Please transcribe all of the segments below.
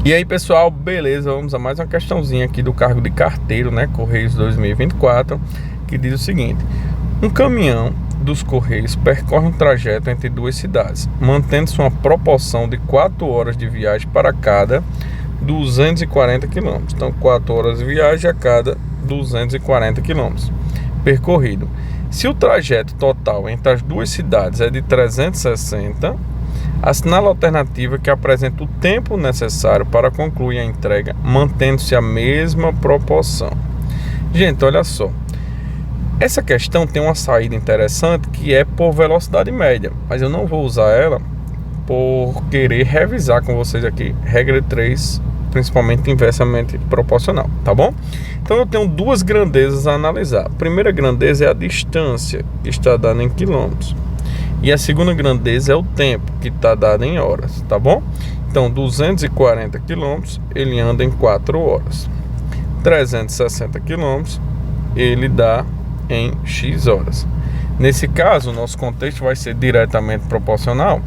E aí, pessoal, beleza? Vamos a mais uma questãozinha aqui do cargo de carteiro, né? Correios 2024, que diz o seguinte: um caminhão dos Correios percorre um trajeto entre duas cidades, mantendo-se uma proporção de 4 horas de viagem para cada 240 km. Então, 4 horas de viagem a cada 240 km percorrido. Se o trajeto total entre as duas cidades é de 360, assinala a alternativa que apresenta o tempo necessário para concluir a entrega, mantendo-se a mesma proporção. Gente, olha só. Essa questão tem uma saída interessante que é por velocidade média, mas eu não vou usar ela por querer revisar com vocês aqui regra 3, principalmente inversamente proporcional, tá bom? Então eu tenho duas grandezas a analisar. A primeira grandeza é a distância, que está dada em quilômetros. E a segunda grandeza é o tempo, que está dado em horas, tá bom? Então 240 km ele anda em 4 horas. 360 km ele dá em X horas. Nesse caso, o nosso contexto vai ser diretamente proporcional,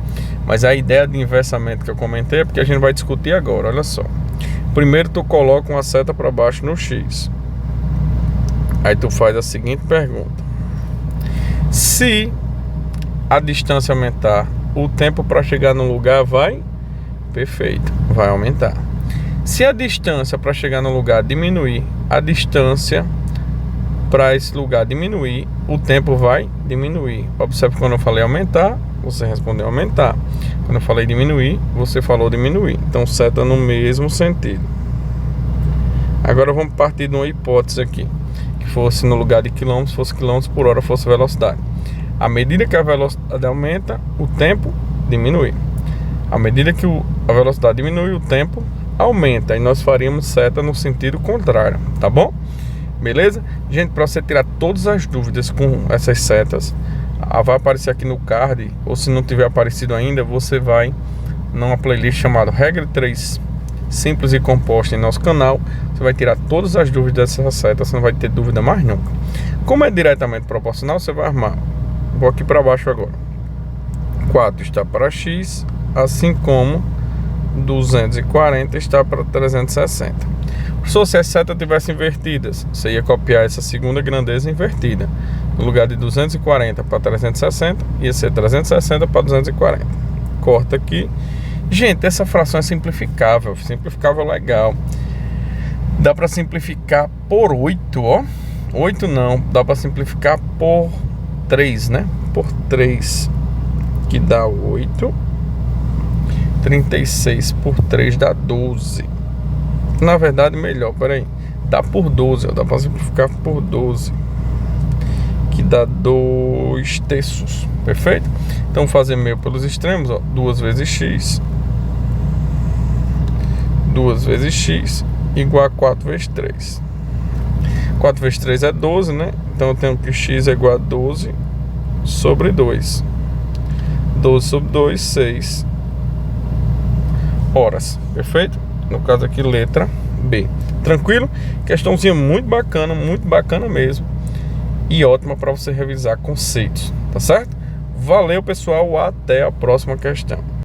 mas a ideia de inversamente que eu comentei é porque a gente vai discutir agora. Olha só. Primeiro tu coloca uma seta para baixo no X. Aí tu faz a seguinte pergunta: se a distância aumentar, o tempo para chegar no lugar vai? Perfeito, vai aumentar. Se a distância para chegar no lugar diminuir, a distância para esse lugar diminuir, o tempo vai diminuir. Observe que quando eu falei aumentar, você respondeu aumentar. Quando eu falei diminuir, você falou diminuir. Então seta no mesmo sentido. Agora vamos partir de uma hipótese aqui, que fosse no lugar de quilômetros, fosse quilômetros por hora, fosse velocidade. À medida que a velocidade aumenta, o tempo diminui. À medida que a velocidade diminui, o tempo aumenta. E nós faríamos seta no sentido contrário, tá bom? Beleza? Gente, para você tirar todas as dúvidas com essas setas, vai aparecer aqui no card, ou se não tiver aparecido ainda, você vai numa playlist chamada Regra 3 Simples e Composta em nosso canal. Você vai tirar todas as dúvidas dessa seta, você não vai ter dúvida mais nunca. Como é diretamente proporcional, você vai armar. Vou aqui para baixo agora. 4 está para X, assim como 240 está para 360. Se as setas tivessem invertidas, você ia copiar essa segunda grandeza invertida. No lugar de 240 para 360, ia ser 360 para 240. Corta aqui. Gente, essa fração é simplificável. Simplificável legal. Dá para simplificar por 8, ó. 8 não, dá para simplificar por 3, né? Por 3, que dá 8. 36 por 3 dá 12. Na verdade, melhor, peraí. Dá por 12, ó. Dá para simplificar por 12, que dá 2 terços. Perfeito? Então, fazer meio pelos extremos, ó. 2 vezes x. 2 vezes x igual a 4 vezes 3. 4 vezes 3 é 12, né? Então eu tenho que x é igual a 12 sobre 2. 12 sobre 2, 6 horas. Perfeito? No caso aqui, letra B. Tranquilo? Questãozinha muito bacana mesmo. E ótima para você revisar conceitos. Tá certo? Valeu, pessoal. Até a próxima questão.